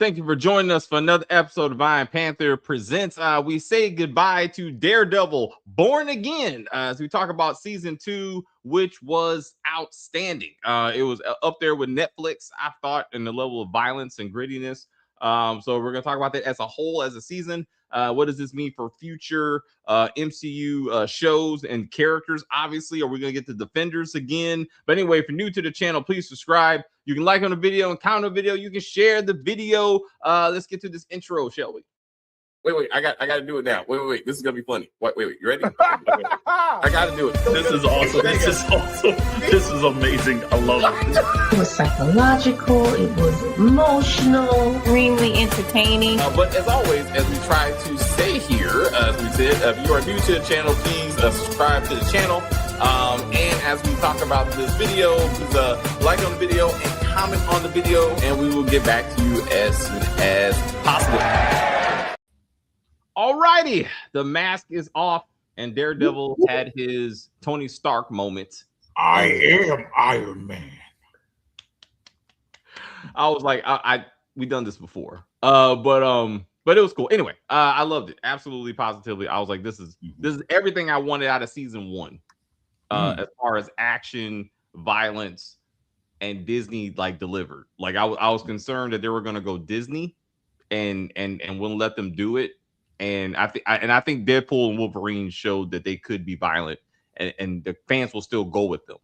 Thank you for joining us for another episode of Iron Panther Presents. We say goodbye to Daredevil Born Again as we talk about season 2, which was outstanding. It was up there with Netflix, I thought, in the level of violence and grittiness. So we're going to talk about that as a whole, as a season. What does this mean for future MCU shows and characters? Obviously, are we going to get the Defenders again? But anyway, if you're new to the channel, please subscribe. You can like on the video and comment on the video. You can share the video. Let's get to this intro, shall we? Wait. I got to do it now. Wait. This is gonna be funny. Wait. You ready? I got to do it. This is awesome. This is amazing. I love it. It was psychological. It was emotional. Extremely entertaining. But as always, as we try to say here, as we said, if you are new to the channel, please subscribe to the channel. And as we talk about this video, please like on the video and comment on the video, and we will get back to you as soon as possible. Alrighty, the mask is off, and Daredevil had his Tony Stark moment. I am Iron Man. I was like, we done this before, but it was cool. Anyway, I loved it absolutely, positively. I was like, this is everything I wanted out of season 1, as far as action, violence, and Disney like delivered. Like I was concerned that they were gonna go Disney, and wouldn't let them do it. And I think Deadpool and Wolverine showed that they could be violent, and the fans will still go with them.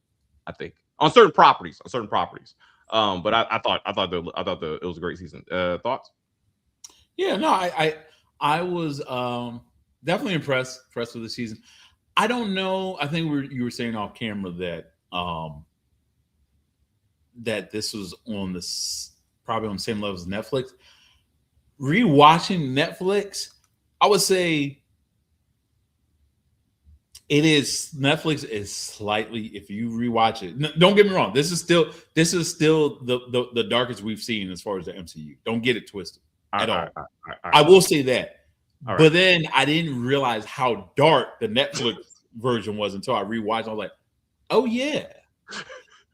I think on certain properties. But I thought it was a great season. Thoughts? Yeah, no, I was definitely impressed with the season. I don't know. I think you were saying off camera that that this was probably on the same level as Netflix. Rewatching Netflix, I would say Netflix is slightly, if you rewatch it, don't get me wrong, this is still the darkest we've seen as far as the MCU. Don't get it twisted at all. I will say that. But then I didn't realize how dark the Netflix version was until I rewatched. I was like, oh yeah.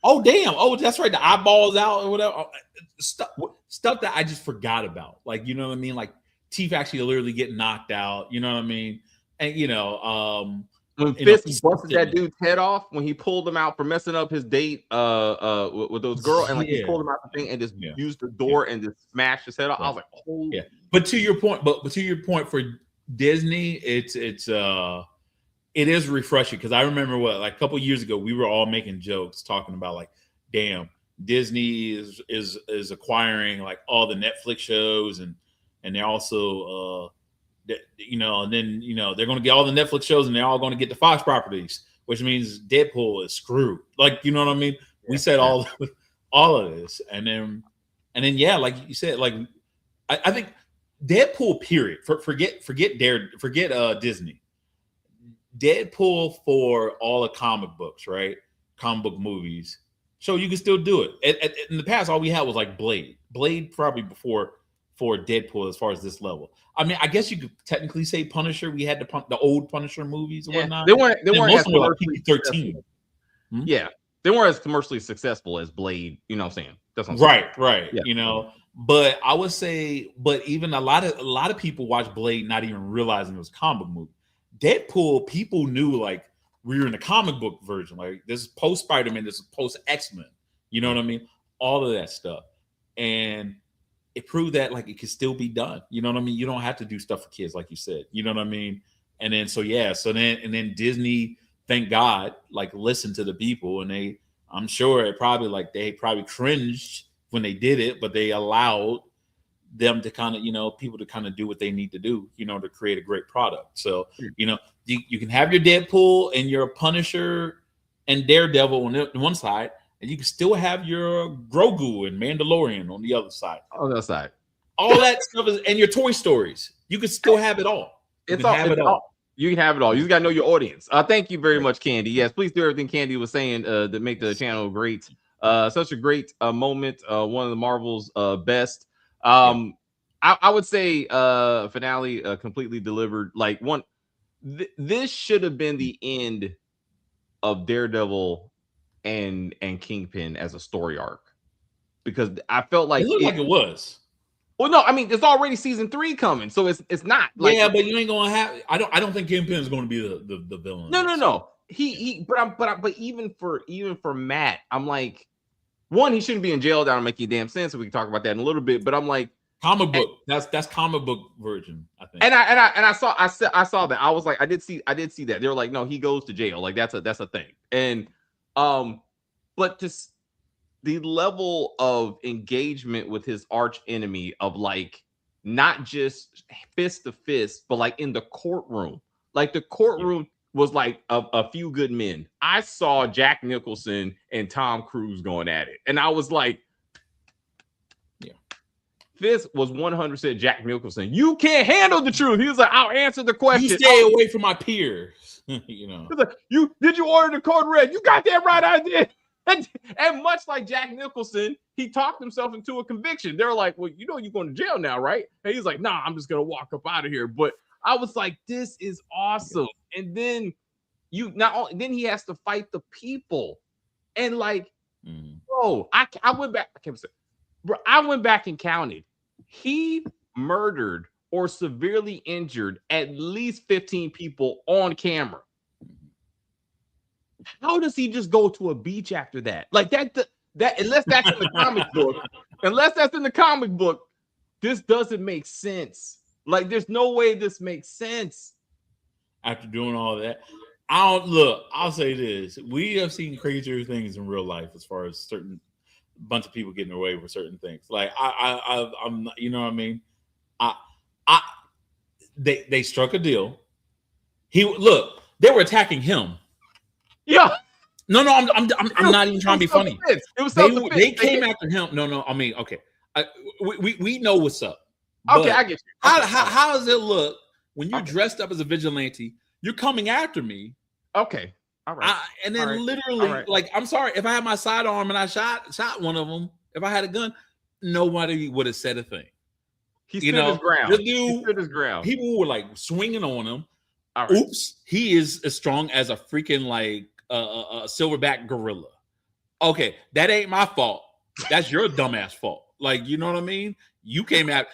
Oh damn. Oh, that's right. The eyeballs out or whatever. Stuff that I just forgot about. Like, you know what I mean? Like teeth actually literally get knocked out. You know what I mean? And when Fisk busted that dude's head off, when he pulled him out for messing up his date with those girls, and like he pulled him out the thing and just used the door and just smashed his head off. I was like, oh yeah. But to your point, for Disney, it is refreshing, because I remember like a couple years ago we were all making jokes talking about like, damn, Disney is acquiring like all the Netflix shows, and they're also and then they're going to get all the Netflix shows, and they're all going to get the Fox properties, which means Deadpool is screwed. Like, you know what I mean? Yeah, we said all of this, and then yeah, like you said, like I think Deadpool period. Forget Disney. Deadpool for all the comic books, right? Comic book movies. So you can still do it. In the past, all we had was like Blade. Blade probably before Deadpool as far as this level. I mean, I guess you could technically say Punisher. We had the old Punisher movies and whatnot. They weren't as commercially 13. Yeah, they weren't as commercially successful as Blade. You know what I'm saying? That's what I'm saying. Right. Yeah. But I would say, even a lot of people watch Blade not even realizing it was a comic book movie. Deadpool, people knew like we were in the comic book version. Like this is post Spider-Man, this is post X-Men. You know what I mean? All of that stuff. And it proved that like it could still be done. You know what I mean? You don't have to do stuff for kids, like you said. You know what I mean? And then then Disney, thank God, like listened to the people, and I'm sure they probably cringed when they did it, but they allowed them to kind of, people to kind of do what they need to do, to create a great product. So, you can have your Deadpool and your Punisher and Daredevil on the one side, and you can still have your Grogu and Mandalorian on the other side. On the other side. All that stuff and your Toy Stories. You can still have it all. You can have it all. You can have it all. You got to know your audience. Thank you very much, Candy. Yes, please do everything Candy was saying to make the channel great. Such a great moment. One of the Marvel's best. I would say finale completely delivered. Like this should have been the end of Daredevil and Kingpin as a story arc, because I felt like it looked like it was. Well, no, I mean it's already season 3 coming, so it's not like yeah, but you ain't gonna have. I don't think Kingpin is going to be the villain. No. But even for Matt, I'm like, one, he shouldn't be in jail. That don't make any damn sense. So we can talk about that in a little bit. But I'm like, comic book. That's comic book version, I think. And I saw that. I was like, I did see that. They were like, no, he goes to jail. Like that's a thing. And but just the level of engagement with his arch enemy of like not just fist to fist, but like in the courtroom. Like the courtroom was like a few good men. I saw Jack Nicholson and Tom Cruise going at it, and I was like, this was 100% Jack Nicholson. You can't handle the truth. He was like, I'll answer the question. You stay away from my peers. You know. Like, did you order the code red? You got that right, I did. And much like Jack Nicholson, he talked himself into a conviction. They're like, well, you know you're going to jail now, right? And he's like, nah, I'm just going to walk up out of here. But I was like, this is awesome. And then then he has to fight the people. And like, bro, I went back. I went back and counted. He murdered or severely injured at least 15 people on camera. How does he just go to a beach after that? Like that unless that's in the comic book, this doesn't make sense. Like there's no way this makes sense. After doing all that, I'll say this. We have seen crazier things in real life as far as certain bunch of people getting away with certain things. Like I'm you know what I mean? They struck a deal. They were attacking him. Yeah. No, I'm not even trying to be funny. They came after him. No. I mean, okay. We know what's up. Okay, I get you. How does it look when you're dressed up as a vigilante? You're coming after me. Okay. All right. And then literally, like, I'm sorry, if I had my sidearm and I shot one of them, if I had a gun, nobody would have said a thing. He stood his ground. He stood his ground. People were like swinging on him. All right. Oops, he is as strong as a freaking like a silverback gorilla. Okay, that ain't my fault. That's your dumbass fault. Like, you know what I mean? You came after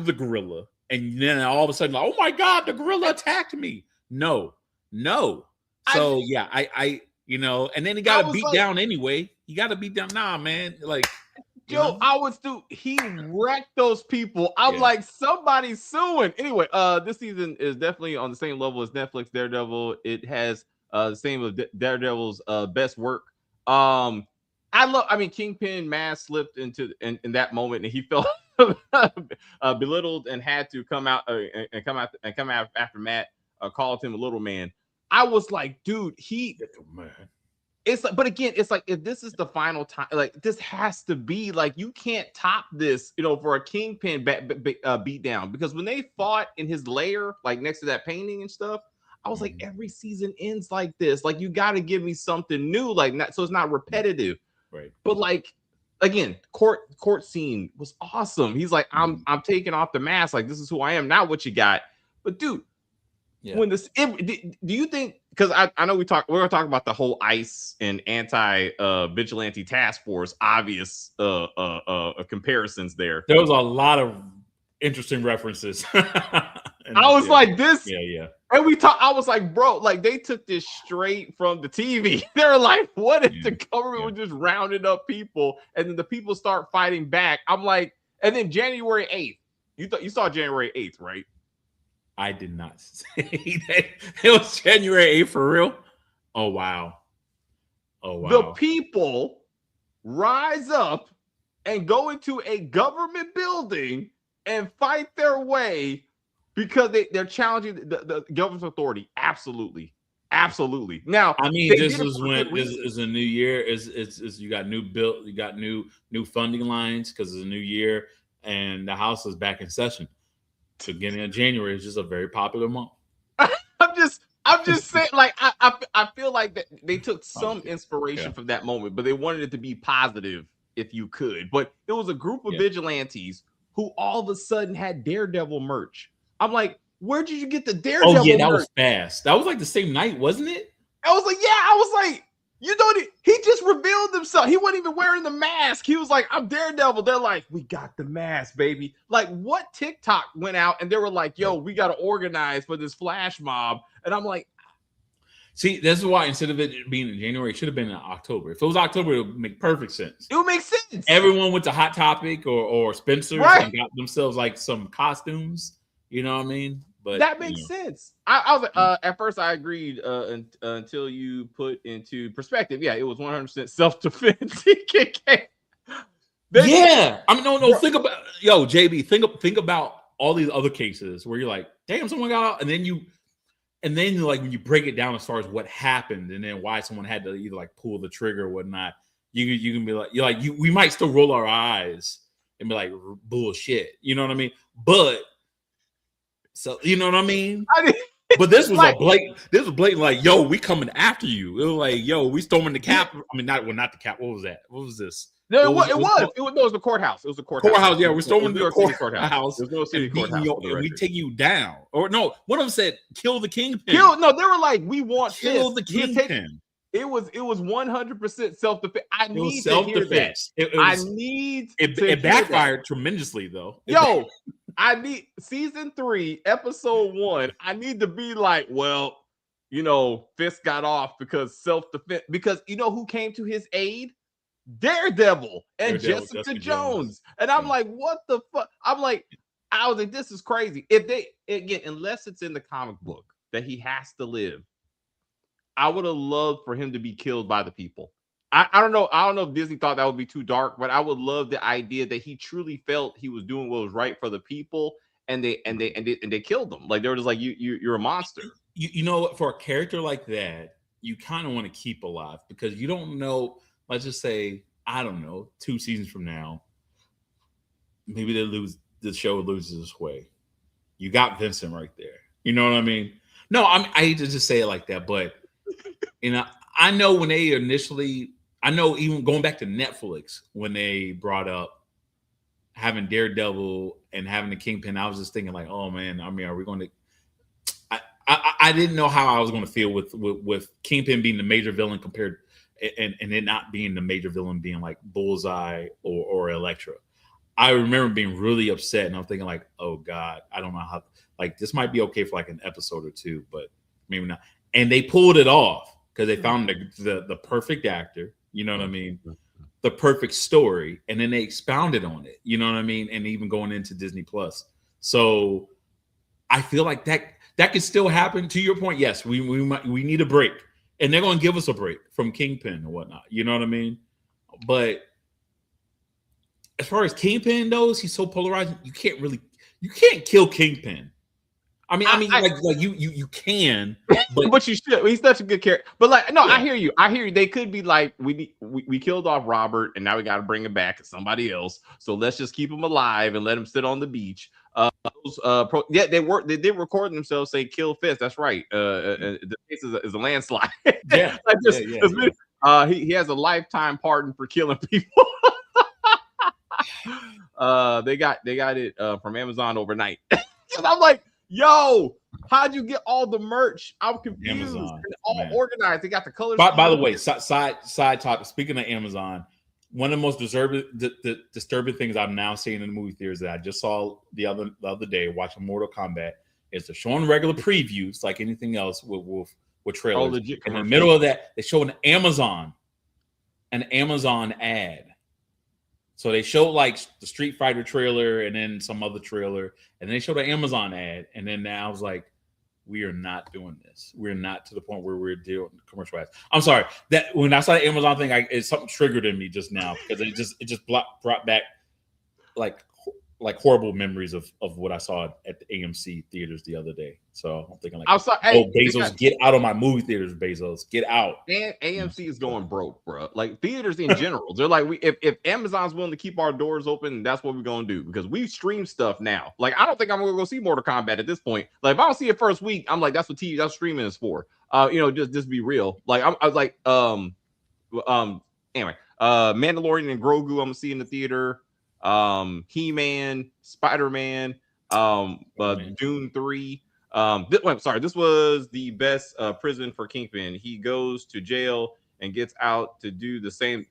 the gorilla, and then all of a sudden, like, oh my god, the gorilla attacked me. No. So I you know, and then he got to beat down anyway. You got to beat down. Nah, man. Like, he wrecked those people. I'm like, somebody's suing. Anyway, this season is definitely on the same level as Netflix Daredevil. It has the same of Daredevil's best work. Kingpin mask slipped into in that moment, and he felt belittled and had to come out after Matt called him a little man. I was like, dude, it's like, but again, it's like, if this is the final time, like this has to be like, you can't top this, you know, for a Kingpin beat down, because when they fought in his lair, like next to that painting and stuff, I was like, every season ends like this. Like, you got to give me something new, like so it's not repetitive. Right. But like, again, court scene was awesome. He's like, I'm taking off the mask. Like, this is who I am, not what you got. But dude, when this, do you think? Because I know we're gonna talk about the whole ICE and anti-vigilante task force. Obvious comparisons there. There was a lot of interesting references. I was like, this. Yeah. And I was like, bro, like they took this straight from the TV. They were like, what if the government was just rounding up people and then the people start fighting back? I'm like, and then January 8th. You saw January 8th, right? I did not say that. It was January 8th for real. Oh wow. The people rise up and go into a government building and fight their way because they're challenging the government's authority. Absolutely. Now, I mean, this is a new year. Is you got new funding lines because it's a new year and the House is back in session. So beginning of January is just a very popular month. I'm just saying, like, I feel like that they took some inspiration from that moment, but they wanted it to be positive if you could. But it was a group of vigilantes who all of a sudden had Daredevil merch. I'm like, where did you get the Daredevil merch? That was fast. That was like the same night, wasn't it? I was like, You know, he just revealed himself. He wasn't even wearing the mask. He was like, I'm Daredevil. They're like, we got the mask, baby. Like, what TikTok went out and they were like, yo, we got to organize for this flash mob. And I'm like, see, this is why instead of it being in January, it should have been in October. If it was October, it would make perfect sense. It would make sense. Everyone went to Hot Topic or Spencer's and got themselves like some costumes. You know what I mean? But that makes sense. I was like, at first I agreed until you put into perspective. Yeah, it was 100% self-defense. Yeah, I mean, no. Think about JB. Think about all these other cases where you're like, damn, someone got out, and then like when you break it down as far as what happened and then why someone had to either like pull the trigger or whatnot, you can be like, we might still roll our eyes and be like, bullshit. You know what I mean? But so you know what I mean? But this was like, blatant, like, yo, we coming after you. It was like, yo, we storming the cap. I mean, not the cap. What was that? What was this? No, it was the courthourse. It was the courthouse. Yeah, we're storming the courthouse. There's no city courthouse. And we take you down. Or no, one of them said, kill the kingpin. No, they were like, we want kill the kingpin. It was 100% self-defense. I need self-defense. It backfired tremendously though. Yo, I need season 3, episode 1. I need to be like, well, you know, Fisk got off because self-defense. Because you know who came to his aid? Daredevil and Jessica Jones. And I'm like, what the fuck? I was like, this is crazy. If they again, unless it's in the comic book that he has to live, I would have loved for him to be killed by the people. I don't know. I don't know if Disney thought that would be too dark, but I would love the idea that he truly felt he was doing what was right for the people, and they killed him. Like they were just like, you're a monster. You know, for a character like that, you kind of want to keep alive because you don't know. Let's just say, I don't know, 2 seasons from now, maybe the show loses its way. You got Vincent right there. You know what I mean? No, I hate to just say it like that, but you know, I know when they initially, I know even going back to Netflix when they brought up having Daredevil and having the Kingpin, I was just thinking like, oh man, I mean, are we going to? I didn't know how I was going to feel with Kingpin being the major villain compared, and it not being the major villain being like Bullseye or Elektra. I remember being really upset, and I'm thinking like, oh God, I don't know how. Like this might be okay for like an episode or 2, but maybe not. And they pulled it off because they found the perfect actor. You know what I mean? The perfect story, and then they expounded on it. You know what I mean? And even going into Disney Plus. So I feel like that could still happen. To your point, yes, we need a break, and they're going to give us a break from Kingpin and whatnot. You know what I mean? But as far as Kingpin goes, he's so polarizing. You can't kill Kingpin. I mean, you can, but you should. He's such a good character. But like, no, yeah. I hear you. They could be like, we killed off Robert, and now we got to bring him back as somebody else. So let's just keep him alive and let him sit on the beach. They did record themselves say kill Fisk. That's right. The case is a landslide. Yeah, he has a lifetime pardon for killing people. They got it from Amazon overnight. I'm like, yo, how'd you get all the merch? I'm confused. Amazon, all organized. They got the colors. By the way, side talk. Speaking of Amazon, one of the most disturbing things I'm now seeing in the movie theaters that I just saw the other day watching Mortal Kombat is they're showing regular previews like anything else with trailers. In the middle of that, they show an Amazon ad. So they showed like the Street Fighter trailer and then some other trailer, and they showed an Amazon ad. And then now I was like, we are not doing this. We're not to the point where we're doing commercial ads. I'm sorry that when I saw the Amazon thing, something triggered in me just now because it just brought back like horrible memories of what I saw at the AMC theaters the other day. So I'm thinking like, Bezos, get out of my movie theaters, Bezos, get out. And AMC is going broke, bro. Like theaters in general, they're like, if Amazon's willing to keep our doors open, that's what we're gonna do because we stream stuff now. Like I don't think I'm gonna go see Mortal Kombat at this point. Like if I don't see it first week, I'm like, that's what that's streaming is for. Just be real. Like I was like, anyway, Mandalorian and Grogu, I'm gonna see in the theater. He-Man, Spider-Man, Dune 3. This was the best prison for Kingpin. He goes to jail and gets out to do the same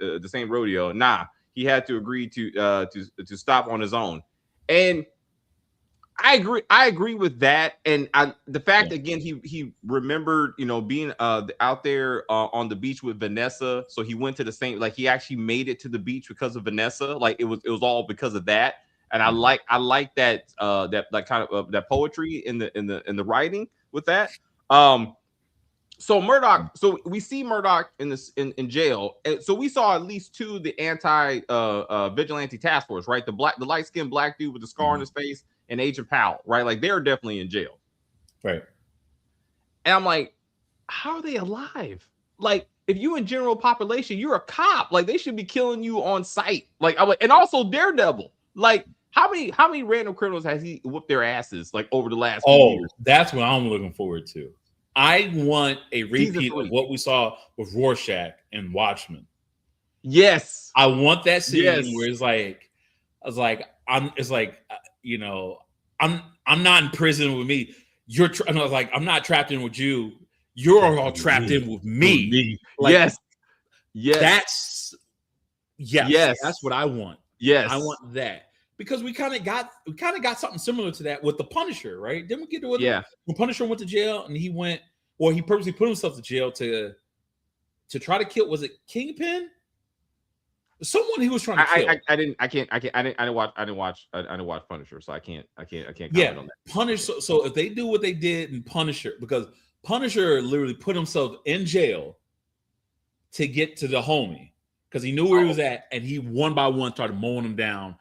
rodeo. Nah, he had to agree to stop on his own. And I agree with that. And the fact again, he remembered, being out there on the beach with Vanessa. So he went to the same, like he actually made it to the beach because of Vanessa. Like it was all because of that. And I like that that like kind of that poetry in the writing with that. So Murdoch, so we see Murdoch in jail. And so we saw at least two of the anti vigilante task force, right? The light-skinned black dude with the scar on his face and Agent Powell, right? Like they're definitely in jail. Right. And I'm like, how are they alive? Like, if you in general population, you're a cop. Like they should be killing you on sight. Like I'm like, and also Daredevil. Like, how many random criminals has he whooped their asses like over the last few years? That's what I'm looking forward to. I want a repeat of what we saw with Rorschach and Watchmen. Yes. I want that scene where it's like, I'm not in prison with me. And I was like, I'm not trapped in with you. You're all trapped in with me. Like, yes. That's what I want. Yes. I want that. Because we kind of got something similar to that with the Punisher, right? Didn't we get to it? Yeah. When Punisher went to jail and he purposely put himself to jail to try to kill, was it Kingpin? Someone he was trying to kill. I didn't watch Punisher, so I can't comment on that. Punisher. So if they do what they did in Punisher, because Punisher literally put himself in jail to get to the homie because he knew where he was at, and he one by one started mowing them down.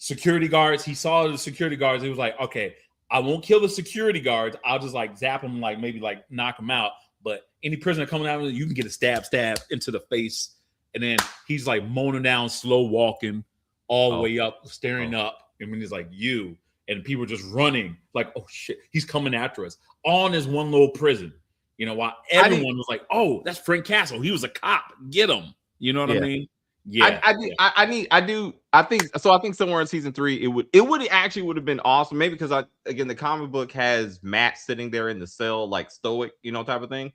Security guards, he saw the security guards. He was like, okay, I won't kill the security guards. I'll just like zap them, like maybe like knock them out. But any prisoner coming out, you can get a stab into the face. And then he's like moaning down, slow walking all the way up, staring up. And then he's like, you. And people are just running like, oh shit, he's coming after us. All in this one little prison. While everyone was like, oh, that's Frank Castle. He was a cop. Get him. You know what I mean? Yeah. I think somewhere in season 3 it would have been awesome. Maybe because the comic book has Matt sitting there in the cell like stoic, type of thing.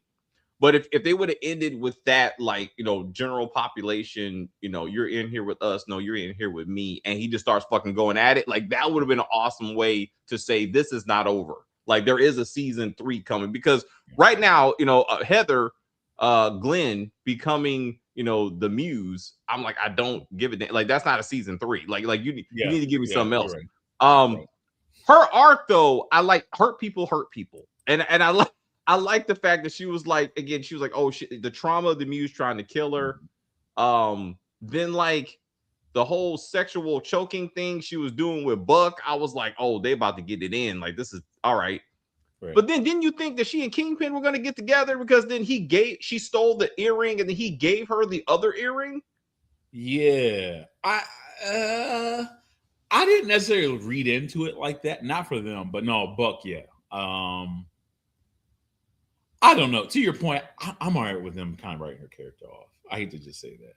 But if they would have ended with that, like, general population, you're in here with us, no, you're in here with me, and he just starts fucking going at it, like that would have been an awesome way to say this is not over. Like there is a season 3 coming, because right now, Heather, Glenn becoming, the Muse, I'm like, I don't give it. Like that's not a season 3. Like you need to give me something else. Right. Her arc though, I like hurt people, and I like the fact that she was like, oh shit, the trauma of the Muse trying to kill her. Then like the whole sexual choking thing she was doing with Buck, I was like, oh, they about to get it in. Like this is all right. But then didn't you think that she and Kingpin were going to get together, because then she stole the earring and then he gave her the other earring? Yeah. I didn't necessarily read into it like that. Not for them, but no, Buck, yeah. I don't know. To your point, I'm all right with them kind of writing her character off. I hate to just say that.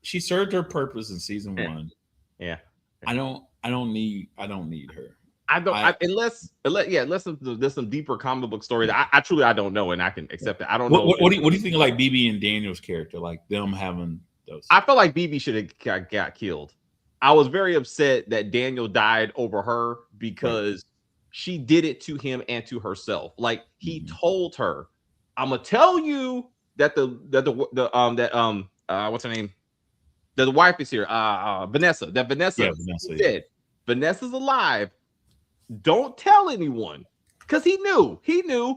She served her purpose in season 1. Yeah. I don't need her. Unless there's some deeper comic book story that I truly don't know, and I can accept it. I don't know. What do you think of like BB and Daniel's character, like them having those? I feel like BB should have got killed. I was very upset that Daniel died over her, because she did it to him and to herself. Like he told her, "I'm gonna tell you that what's her name? That the wife is here, Vanessa. That Vanessa said Vanessa's alive. Don't tell anyone," because he knew,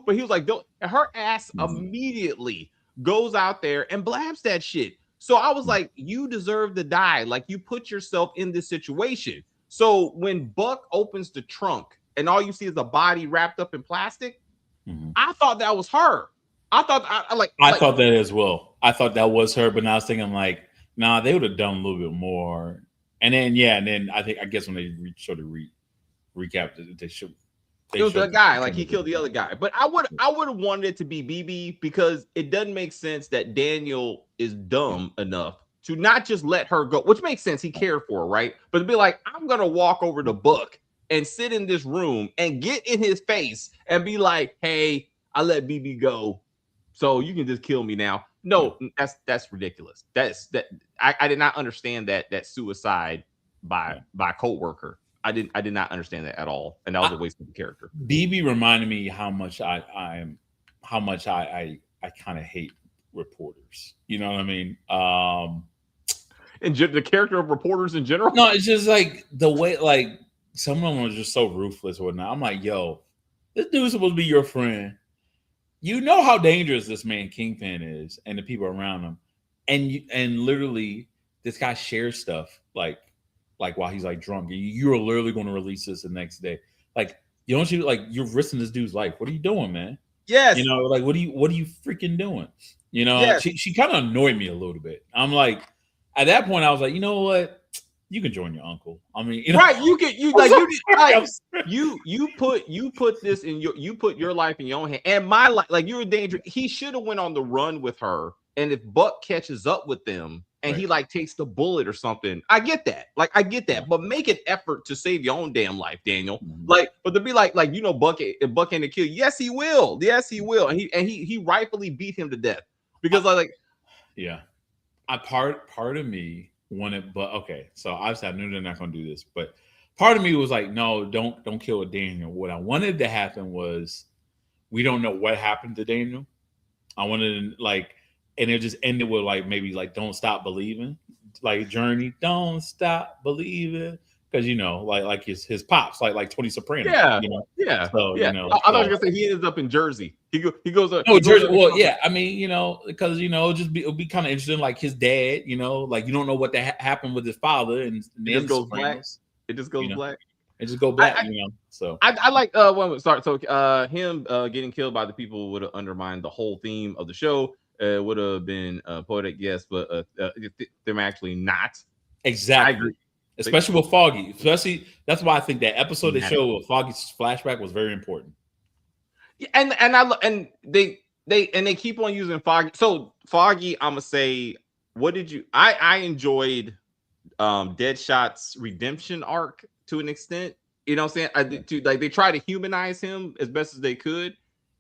but he was like, "Don't." Her ass immediately goes out there and blabs that shit. So I was like, "You deserve to die. Like you put yourself in this situation." So when Buck opens the trunk and all you see is a body wrapped up in plastic, I thought that was her. I thought that as well. I thought that was her, but now I was thinking like, nah, they would have done a little bit more. And then I guess when they recapped it, it was the guy, like he killed the other guy. But I would have wanted it to be BB, because it doesn't make sense that Daniel is dumb enough to not just let her go, which makes sense. He cared for her, right? But to be like, I'm gonna walk over to Buck and sit in this room and get in his face and be like, hey, I let BB go so you can just kill me now. No, that's ridiculous. I did not understand that suicide by a coworker. I did not understand that at all, and that was a waste of the character. BB reminded me how much I kind of hate reporters. You know what I mean? And the character of reporters in general. No, it's just like the way, like some of them are just so ruthless or whatnot. I'm like, yo, this dude's supposed to be your friend. You know how dangerous this man Kingpin is, and the people around him, and literally this guy shares stuff like while he's like drunk. You're literally going to release this the next day. Like, you don't you like you're risking this dude's life. What are you doing, man? Yes. You know, like what are you freaking doing? You know, yes. she kind of annoyed me a little bit. I'm like, at that point, I was like, you know what? You can join your uncle. I mean, you know, right? You put this in you put your life in your own hand and my life. Like, you're in danger. He should have went on the run with her. And if Buck catches up with them and he like takes the bullet or something, I get that. Like, I get that. But make an effort to save your own damn life, Daniel. Like, but to be like you know, Buck ain't to kill you. Yes, he will. Yes, he will. And he rightfully beat him to death because yeah. Part of me wanted, but okay. So obviously I knew they're not going to do this, but part of me was like, no, don't kill Daniel. What I wanted to happen was, we don't know what happened to Daniel. I wanted to and it just ended with maybe don't stop believing, Journey, don't stop believing, because you know like his pops like Tony Soprano. Yeah, you know? Yeah. So yeah. You know, I was gonna say he ends up in Jersey. He goes up. Oh, Jersey. Well, yeah. I mean, you know, because you know, it'll be kind of interesting. Like his dad, you know, like you don't know what happened with his father, and it just goes black. It just goes black. It just goes black. You know. So I like when we start. So him getting killed by the people would have undermined the whole theme of the show. Would have been poetic, yes, but them actually not. Exactly. I agree. Especially with Foggy. Especially that's why I think that episode they showed with Foggy's flashback was very important. Yeah, and they keep on using Foggy. So Foggy, I'm gonna say, what did you? I enjoyed Deadshot's redemption arc to an extent. You know what I'm saying? They try to humanize him as best as they could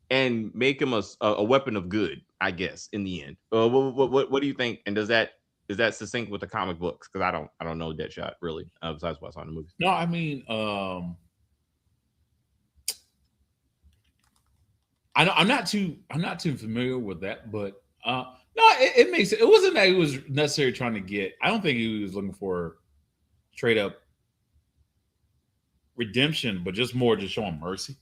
and make him a weapon of good, I guess, in the end. What do you think? And is that succinct with the comic books? Because I don't know Deadshot really, besides what's on the movie. No, I mean, I'm not too familiar with that, but no, it makes it. It wasn't that he was necessarily trying to get. I don't think he was looking for straight up redemption, but just showing mercy.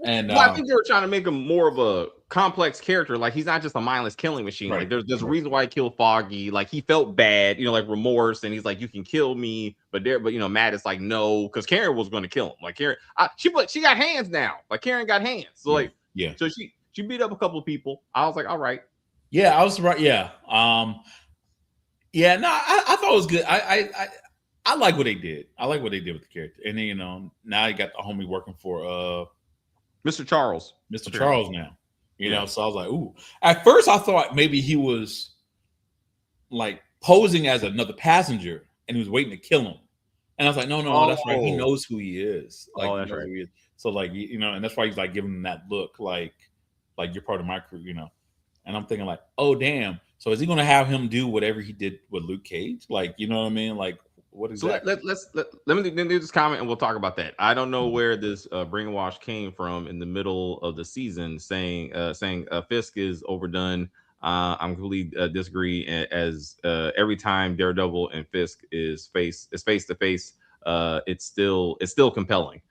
And I think they were trying to make him more of a complex character. Like, he's not just a mindless killing machine. Right. Like, there's a reason why he killed Foggy. Like, he felt bad, you know, like remorse, and he's like, you can kill me, but you know, Matt is like, no, because Karen was going to kill him. Like, Karen, she got hands now. Like, Karen got hands. So so she beat up a couple of people. I was like, all right. Yeah, I was right. Yeah. Yeah. No, I thought it was good. I like what they did. I like what they did with the character, and then you know, now you got the homie working for Mr. Charles. Mr. Charles now. You know, so I was like, ooh. At first I thought maybe he was like posing as another passenger and he was waiting to kill him. And I was like, no, that's right. He knows who he is. Like, that's right. Who he is. So like, you know, and that's why he's like giving him that look like you're part of my crew, you know. And I'm thinking like, oh damn. So is he gonna have him do whatever he did with Luke Cage? Like, you know what I mean? Like, what exactly? So let me do this comment and we'll talk about that. I don't know where this brainwash came from in the middle of the season, saying Fisk is overdone. I'm completely disagree. As every time Daredevil and Fisk is face to face, it's still compelling.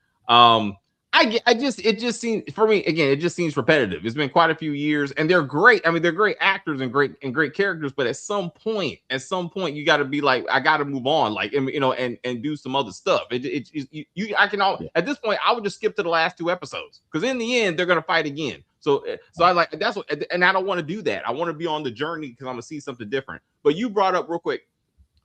It just seems, for me, again, it just seems repetitive. It's been quite a few years, and they're great. I mean, they're great actors and great characters. But at some point, you got to be like, I got to move on, like, and you know, and do some other stuff. At this point, I would just skip to the last 2 episodes because in the end, they're gonna fight again. So I like that's what, and I don't want to do that. I want to be on the journey because I'm gonna see something different. But you brought up real quick.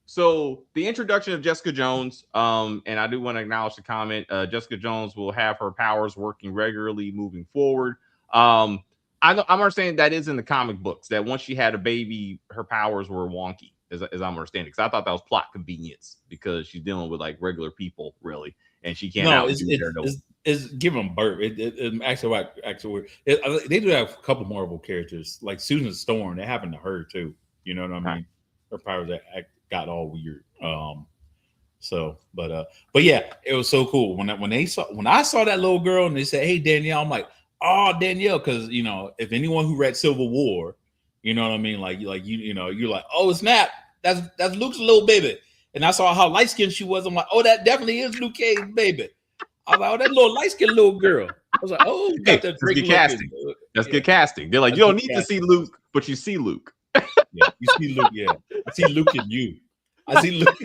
So the introduction of Jessica Jones, and I do want to acknowledge the comment. Jessica Jones will have her powers working regularly moving forward. I'm understanding that is in the comic books that once she had a baby, her powers were wonky. as I'm understanding. Because I thought that was plot convenience because she's dealing with like regular people, really, and she can't outdo Daredevil. It's giving birth. It actually they do have a couple Marvel characters like Susan Storm. That happened to her too. You know what I mean? Her powers got all weird. But yeah, it was so cool when I saw that little girl and they said, "Hey Danielle," I'm like, "Oh Danielle," because you know if anyone who read Civil War, you know what I mean, you're like, "Oh snap, that's Luke's little baby," and I saw how light skinned she was. I'm like, "Oh, that definitely is Luke Cage's baby." I was like, "Oh, that little light skinned little girl." I was like, "Oh, you got that good casting. That's good casting." They're like, "You don't need to see Luke, but you see Luke." Yeah, you see Luke. Yeah, I see Luke in you. I see Luke.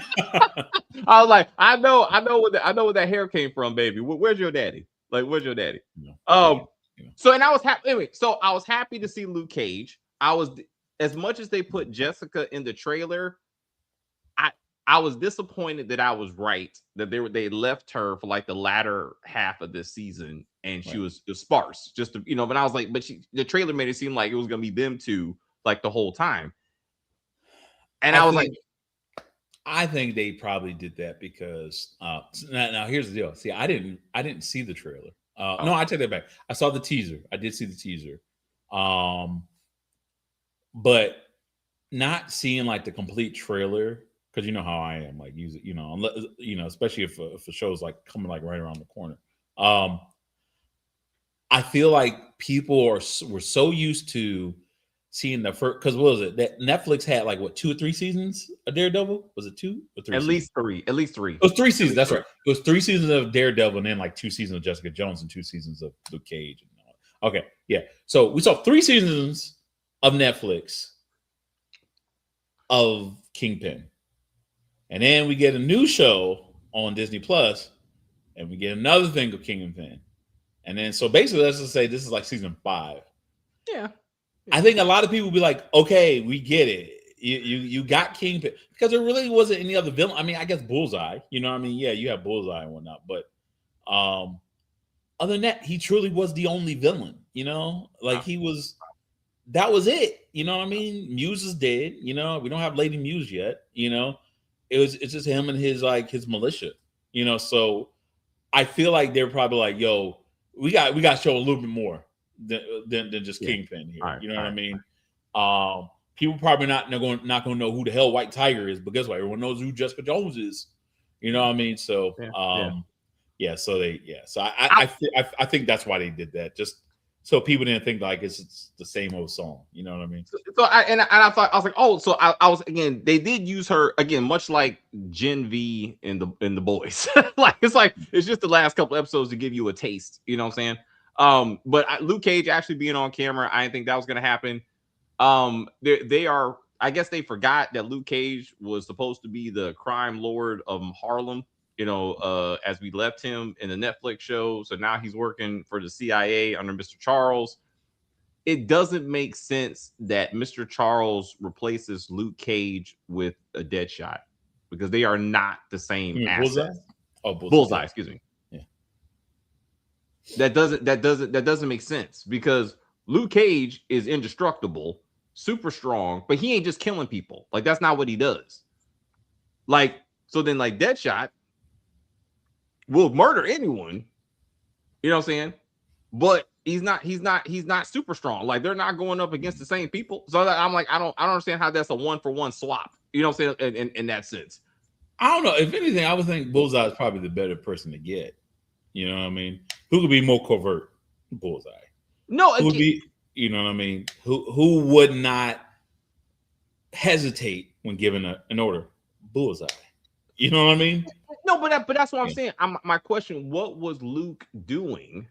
I was like, I know where that hair came from, baby. Where's your daddy? Like, where's your daddy? So and I was happy anyway. So I was happy to see Luke Cage. I was, as much as they put Jessica in the trailer, I was disappointed that I was right that they left her for like the latter half of this season and she was sparse, just to, but I was like, but the trailer made it seem like it was gonna be them two like the whole time, and I was like, I think they probably did that because now here's the deal. See, I didn't see the trailer. No, I take that back. I saw the teaser. I did see the teaser, but not seeing like the complete trailer. Because you know how I am, like unless, especially if a show's like coming like right around the corner. I feel like people were so used to seeing the first, because what was it that Netflix had like 2 or 3 seasons of Daredevil? Was it 2 or 3? At least three. It was 3 seasons. That's right. It was 3 seasons of Daredevil and then like 2 seasons of Jessica Jones and 2 seasons of Luke Cage. Okay, yeah. So we saw 3 seasons of Netflix of Kingpin. And then we get a new show on Disney Plus, and we get another thing of Kingpin. And then, so basically, let's just say this is like season 5. Yeah. I think a lot of people will be like, okay, we get it. You got Kingpin. Because there really wasn't any other villain. I mean, I guess Bullseye. You know what I mean? Yeah, you have Bullseye and whatnot. But other than that, he truly was the only villain. Like that was it. You know what I mean? Muse is dead. We don't have Lady Muse yet. It's just him and his militia, so I feel like they're probably like, yo, we got to show a little bit more than just Kingpin here. What I mean? People probably not gonna know who the hell White Tiger is, but guess what? Everyone knows who Jessica Jones is. You know what I mean? So so I think that's why they did that. Just so people didn't think like it's the same old song. You know what I mean? So I thought, I was like, oh, so I was, again, they did use her again, much like Gen V in the Boys. It's just the last couple episodes to give you a taste. You know what I'm saying? But Luke Cage actually being on camera, I didn't think that was gonna happen. They are, I guess they forgot that Luke Cage was supposed to be the crime lord of Harlem. As we left him in the Netflix show. So now he's working for the CIA under Mr. Charles. It doesn't make sense that Mr. Charles replaces Luke Cage with a Deadshot because they are not the same assets. Bullseye, excuse me. Yeah. That doesn't make sense because Luke Cage is indestructible, super strong, but he ain't just killing people. Like, that's not what he does. So then Deadshot will murder anyone, you know what I'm saying? But he's not super strong. Like, they're not going up against the same people. So I'm like, I don't understand how that's a 1-for-1 swap. You know what I'm saying? In that sense. I don't know. If anything, I would think Bullseye is probably the better person to get. You know what I mean? Who could be more covert? Bullseye. No, who would be, you know what I mean? Who would not hesitate when given an order? Bullseye. You know what I mean? No, but that's what I'm saying. My question: what was Luke doing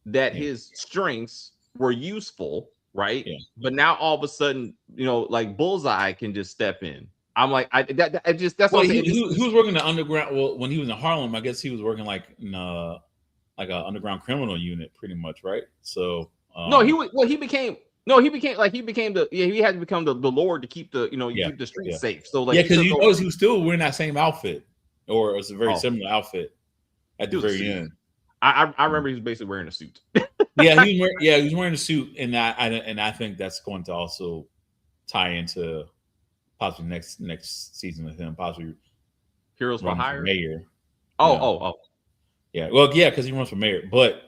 that his strengths were useful, right? Yeah. But now all of a sudden, Bullseye can just step in. I'm like, that's what he was working the underground. Well, when he was in Harlem, I guess he was working in an underground criminal unit, pretty much, right? So he became he had to become the Lord to keep the keep the streets safe. So because you notice he was still wearing that same outfit. Or it's a very similar outfit at the very end. I remember he was basically wearing a suit. He was wearing a suit, and I think that's going to also tie into possibly next season with him, possibly Heroes for run for Hire. mayor. Oh. Yeah. Well, yeah, because he runs for mayor. But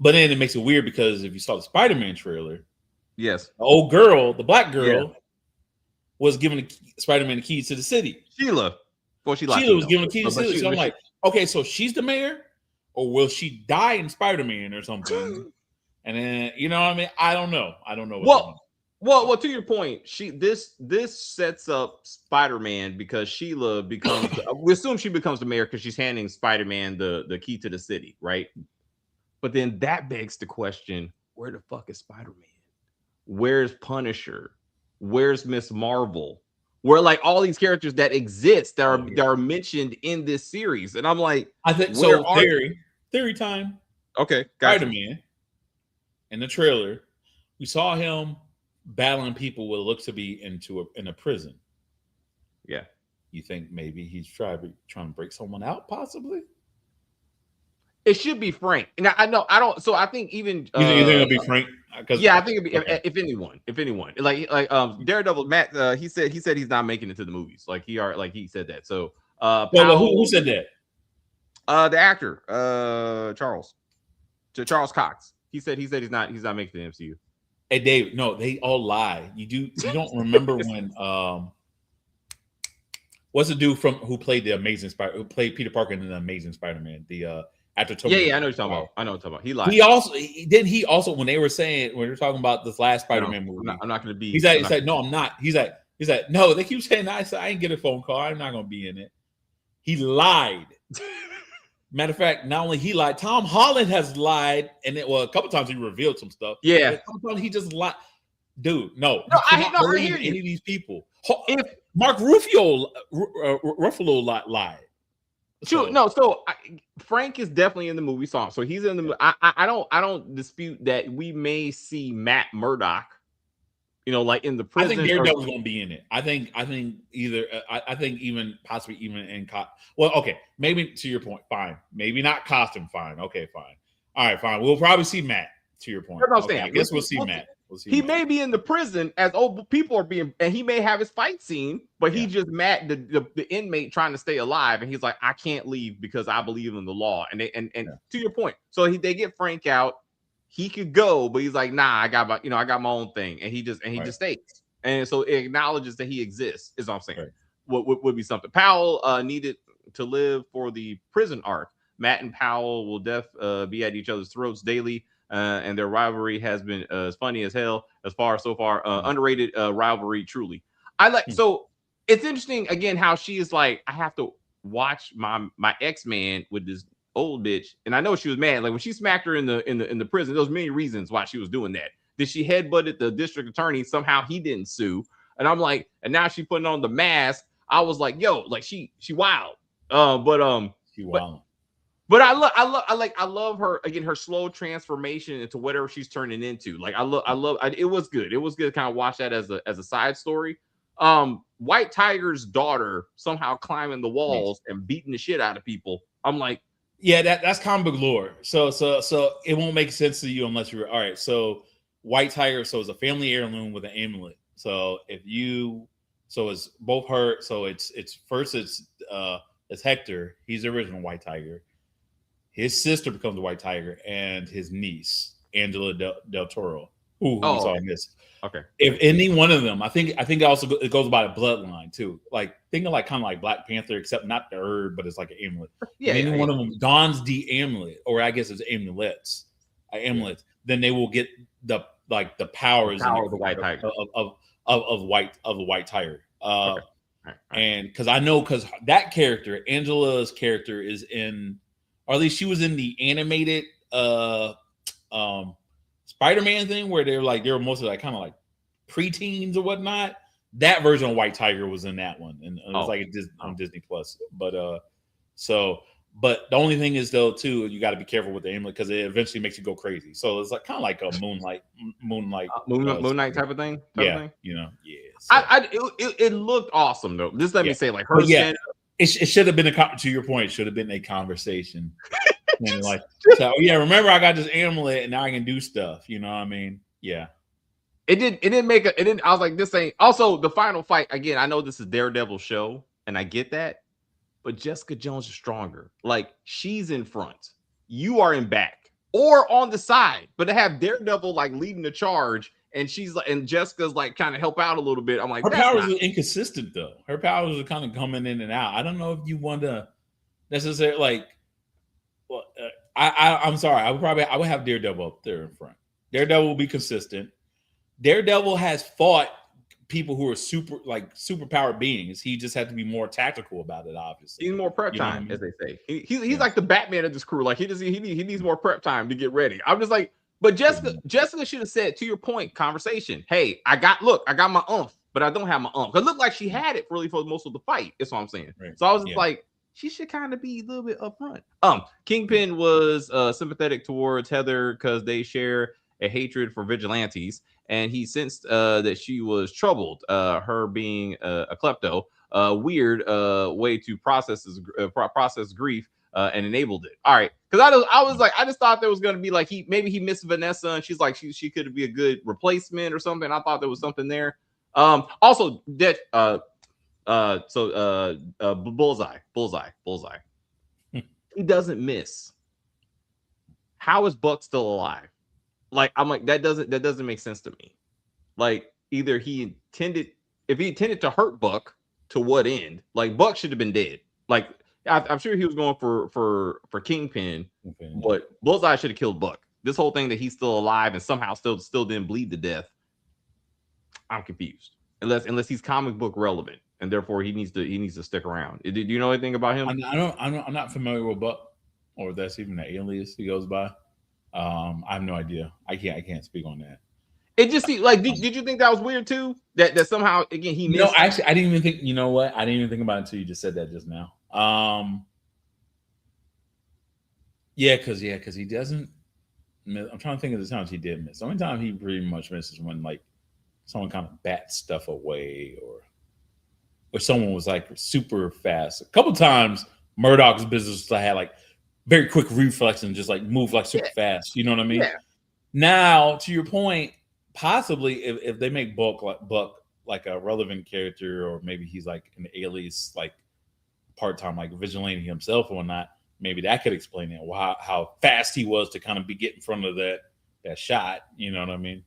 then it makes it weird because if you saw the Spider-Man trailer, Yes, the old girl, the black girl, was giving Spider-Man the keys to the city. Sheila. Well, she's Sheila was giving the keys to but the city. So I'm like, okay, so she's the mayor, or will she die in Spider-Man or something? And then you know what I mean? I don't know. Well, to your point, this sets up Spider-Man because Sheila becomes. We assume she becomes the mayor because she's handing Spider-Man the key to the city, right? But then that begs the question: where the fuck is Spider-Man? Where's Punisher? Where's Miss Marvel? Where like all these characters that exist that are mentioned in this series, and I'm like, I think so. Theory time. Okay, gotcha. Spider-Man in the trailer, we saw him battling people what looks to be in a prison. Yeah, you think maybe he's trying to break someone out, possibly? It should be Frank. And I know I don't. So I think even you think it'll be Frank? Yeah, I think it'd be if anyone, like Daredevil. Matt, he said he's not making it to the movies. Like he said that. So who said that? The actor Charles Cox. He said he's not making the MCU. Hey Dave, no, they all lie. You don't remember when what's the dude who played who played Peter Parker in the Amazing Spider-Man? The actor Tobey. Yeah, I know what you're talking about. I know what you're talking about. He lied. He also when they were talking about this last Spider-Man movie. I'm not going to be. He's like, no, I'm not. He's like, no. They keep saying I ain't get a phone call. I'm not going to be in it. He lied. Matter of fact, not only he lied, Tom Holland has lied, and a couple times he revealed some stuff. Yeah, a couple times he just lied. Dude, no, I hear any of these people. If Mark Ruffalo lied. Frank is definitely in the movie song. So he's in the movie. I don't dispute that we may see Matt Murdock, like in the prison. I think Daredevil's going to be in it. I think either. I think even possibly even in okay, maybe to your point, fine. Maybe not costume, fine. Okay, fine. All right, fine. We'll probably see Matt. To your point, okay, I guess we'll see Matt. He may be in the prison as old people are being, and he may have his fight scene, but he just Matt, the inmate trying to stay alive, and he's like, I can't leave because I believe in the law. And to your point, so they get Frank out. He could go, but he's like, nah, I got my own thing, and he just stays. And so it acknowledges that he exists. Is what I'm saying. Right. What would be something Powell needed to live for the prison arc. Matt and Powell will be at each other's throats daily. And their rivalry has been as funny as hell so far. Underrated rivalry, truly. So it's interesting again how she is like, I have to watch my X-Man with this old bitch, and I know she was mad. Like when she smacked her in the prison, there's many reasons why she was doing that. Did she headbutted the district attorney? Somehow he didn't sue, and I'm like, and now she putting on the mask. I was like, yo, like she wild. She wild. But I love her again, her slow transformation into whatever she's turning into. Like it was good. It was good to kind of watch that as a side story. White Tiger's daughter somehow climbing the walls and beating the shit out of people. I'm like, yeah, that's comic book lore. So it won't make sense to you unless you're all right. So White Tiger, so it's a family heirloom with an amulet. So it's both her. So it's Hector. He's the original White Tiger. His sister becomes the White Tiger, and his niece, Angela Del Toro, who we saw in this. Okay. If any one of them, I think it goes by the bloodline too. Like think of kind of like Black Panther, except not the herb, but it's like an amulet. Yeah. If any one of them dons the amulet, or I guess it's amulets, then they will get the powers of the White Tiger of the White Tiger. Okay. Right. And because that character, Angela's character, is in. Or at least she was in the animated Spider-Man thing where they were mostly like kind of like preteens or whatnot. That version of White Tiger was in that one, and it was on Disney Plus. But the only thing is though too, you got to be careful with the amulet because it eventually makes you go crazy. So it's like kind of like a Moon Knight type of thing. Yeah. So. It looked awesome though. Just let me say, like her skin. It should have been to your point. It should have been a conversation. Remember I got this amulet and now I can do stuff. You know what I mean? Yeah. It didn't make it. It didn't. I was like, this ain't. Also, the final fight again. I know this is Daredevil show, and I get that, but Jessica Jones is stronger. Like she's in front, you are in back or on the side. But to have Daredevil like leading the charge, and she's like, and Jessica's like kind of help out a little bit. I'm like, her powers are inconsistent though. Her powers are kind of coming in and out. I don't know if you want to necessarily like. Well, I'm sorry. I would have Daredevil up there in front. Daredevil will be consistent. Daredevil has fought people who are superpowered beings. He just had to be more tactical about it. Obviously, he's more prep time, as they say. He's like the Batman of this crew. Like he needs more prep time to get ready. I'm just like, but Jessica should have said, to your point, conversation. Hey, I got my umph, but I don't have my umph. It looked like she had it really for most of the fight. That's what I'm saying. Right. So I was just like, she should kind of be a little bit upfront. Kingpin was sympathetic towards Heather because they share a hatred for vigilantes. And he sensed that she was troubled, her being a klepto, weird way to process grief and enabled it. All right, because I was like, I just thought there was going to be like maybe he missed Vanessa and she's like she could be a good replacement or something. I thought there was something there. Also, that bullseye. He doesn't miss. How is Buck still alive? Like I'm like that doesn't make sense to me. Like either if he intended to hurt Buck, to what end? Like Buck should have been dead. Like I'm sure he was going for Kingpin, but Bullseye should have killed Buck. This whole thing that he's still alive and somehow still didn't bleed to death. I'm confused. Unless he's comic book relevant and therefore he needs to stick around. Do you know anything about him? I'm not familiar with Buck, or if that's even the alias he goes by. I have no idea. I can't speak on that. It just seemed like did you think that was weird too? That somehow again he missed. No, actually I didn't even think. You know what? I didn't even think about it until you just said that just now. Because he doesn't miss. I'm trying to think of the times he did miss. The only time he pretty much misses when like someone kind of bats stuff away or someone was like super fast. A couple times Murdoch's business had like very quick reflex and just like move like super fast. You know what I mean? Yeah. Now, to your point, possibly if they make Buck like a relevant character, or maybe he's like an alias, like part-time, like vigilante himself or whatnot, maybe that could explain it. How fast he was to kind of get in front of that shot. You know what I mean?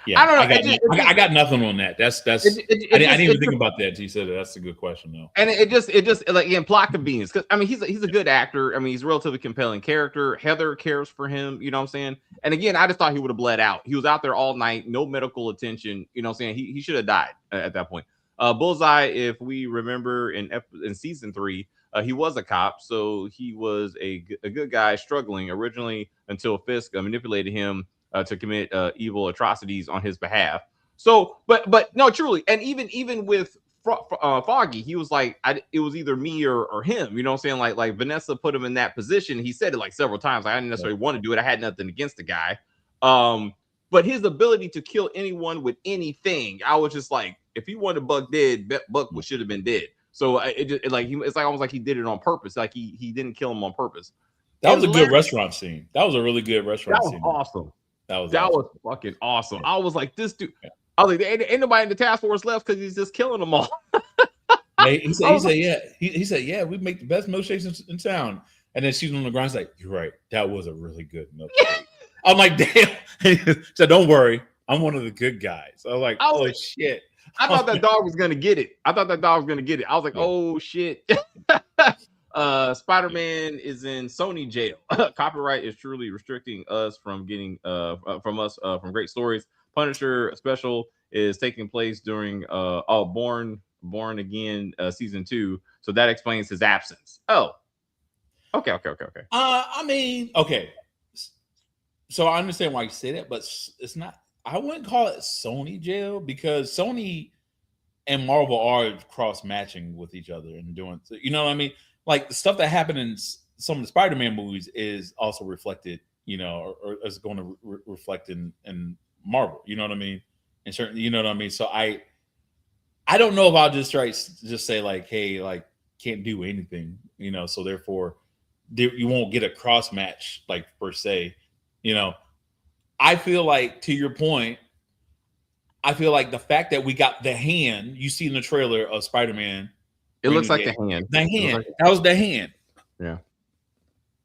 Yeah, I don't know. I got nothing on that. That's. I didn't even think about that until you said it. That's a good question, though. And it just like again, plot convenience. Because I mean, he's a good actor. I mean, he's a relatively compelling character. Heather cares for him. You know what I'm saying? And again, I just thought he would have bled out. He was out there all night, no medical attention. You know what I'm saying? He should have died at that point. Bullseye, if we remember in season 3, he was a cop, so he was a good guy struggling originally until Fisk manipulated him to commit evil atrocities on his behalf. So, but no, truly, and even with Foggy, he was like, it was either me or him. You know what I'm saying? Like Vanessa put him in that position. He said it like several times. Like, I didn't necessarily want to do it. I had nothing against the guy. But his ability to kill anyone with anything, I was just like, if he wanted Buck dead, Buck should have been dead. So it's like almost like he did it on purpose. Like he didn't kill him on purpose. That was a good restaurant scene. That was a really good restaurant scene. That was awesome. That was fucking awesome. I was like, this dude. I was like, ain't nobody in the task force left because he's just killing them all. He said, yeah, we make the best milkshakes in town. And then she's on the ground. She's like, you're right. That was a really good milkshake. I'm like, damn. He said, don't worry. I'm one of the good guys. I was like, oh shit. I thought that dog was gonna get it. I was like, oh shit. Spider-Man is in Sony jail. Copyright is truly restricting us from getting from great stories. Punisher special is taking place during Born Again season 2, so that explains his absence. Oh, okay. I mean, okay. So I understand why you say that, but it's not. I wouldn't call it Sony jail because Sony and Marvel are cross matching with each other and doing. You know what I mean? Like the stuff that happened in some of the Spider-Man movies is also reflected, you know, or is going to reflect in Marvel. You know what I mean? And certainly, you know what I mean. So I don't know if I'll just say like, hey, like can't do anything, you know. So therefore, you won't get a cross match like per se, you know. I feel like, to your point, I feel like the fact that we got the hand you see in the trailer of Spider-Man. It looks like the hand. The hand. That was the hand. Yeah.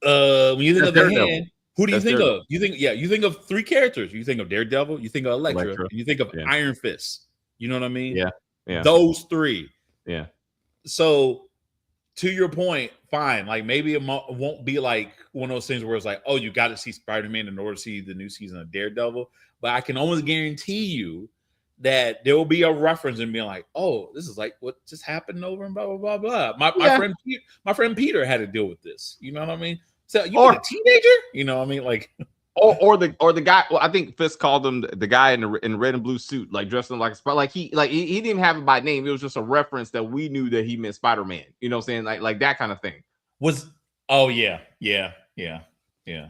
When you think of the Daredevil. hand, who do you think of? You think of three characters. You think of Daredevil, you think of Elektra, and you think of Iron Fist. You know what I mean? Yeah. Those three. Yeah. So, to your point, fine. Like, maybe it won't be like one of those things where it's like, oh, you got to see Spider-Man in order to see the new season of Daredevil. But I can almost guarantee you that there will be a reference and being like, oh, this is like what just happened over and blah blah blah blah. My friend Peter had to deal with this. You know what I mean? So you a teenager? You know what I mean? Like, or the guy. Well, I think Fisk called him the guy in the red and blue suit, like dressed in like a spider. Like he didn't even have it by name. It was just a reference that we knew that he meant Spider-Man. You know what I'm saying? Like that kind of thing. Yeah.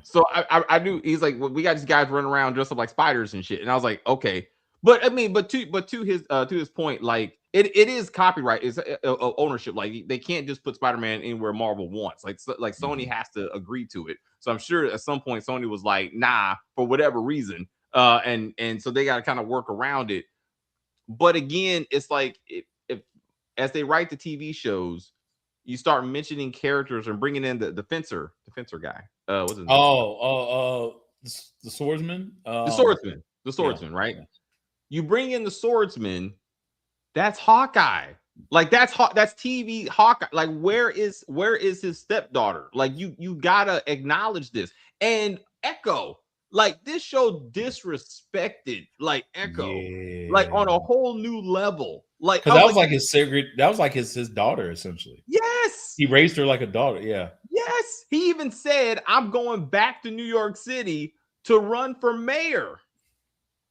So I knew he's like, well, we got these guys running around dressed up like spiders and shit, and I was like, okay. But I mean, but to his point, like it is copyright, it's ownership. Like they can't just put Spider-Man anywhere Marvel wants. Like Sony has to agree to it. So I'm sure at some point Sony was like, nah, for whatever reason, and so they got to kind of work around it. But again, it's like if as they write the TV shows, you start mentioning characters and bringing in the fencer guy. What's his name? The swordsman. The swordsman, right? Yeah. You bring in the swordsman, that's Hawkeye. Like that's TV Hawkeye. Like where is his stepdaughter? Like you gotta acknowledge this. And Echo, like this show disrespected like Echo, like on a whole new level. Like because that was like his secret. That was like his daughter essentially. Yes, he raised her like a daughter. Yeah. Yes, he even said, "I'm going back to New York City to run for mayor."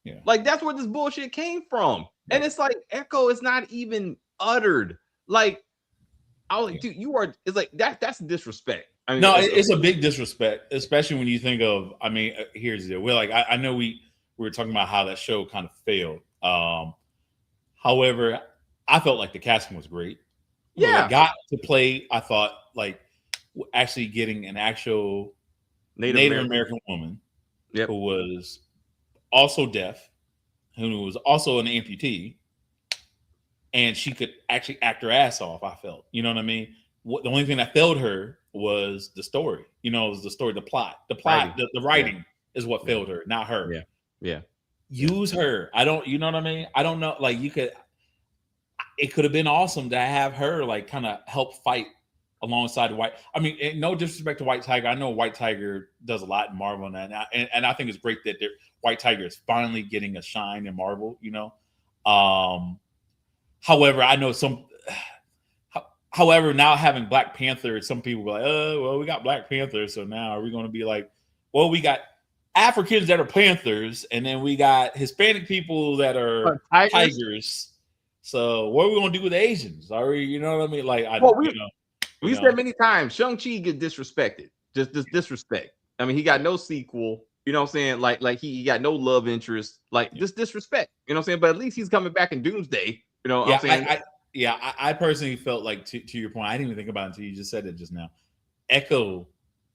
Yeah, like that's where this bullshit came from. Yeah. And it's like Echo is not even uttered. Like, I was like, dude, you are. It's like that's disrespect. I mean, no, it's a big disrespect, especially when you think of. I mean, here's the deal. We're like, I know we were talking about how that show kind of failed. However, I felt like the casting was great. Yeah, I got to play. I thought like actually getting an actual Native American woman who was also deaf, who was also an amputee, and she could actually act her ass off. I felt, you know what I mean. The only thing that failed her was the story. You know, it was the story, the plot, the writing is what failed her, not her. Yeah. Use her. I don't. You know what I mean. I don't know. Like you could. It could have been awesome to have her like kind of help fight alongside White. I mean, no disrespect to White Tiger. I know White Tiger does a lot in Marvel, and I think it's great that White Tiger is finally getting a shine in Marvel. You know, however, I know some. However, now having Black Panther, some people were like, "Oh, well, we got Black Panther, so now are we going to be like, well, we got Africans that are Panthers, and then we got Hispanic people that are tigers. So what are we going to do with Asians? Are we, you know what I mean? Like, we said many times, Shang-Chi get disrespected, just disrespect. I mean, he got no sequel. You know what I'm saying? Like he got no love interest. Like just disrespect. You know what I'm saying? But at least he's coming back in Doomsday. You know what I'm saying? I personally felt like to your point, I didn't even think about it until you just said it just now. Echo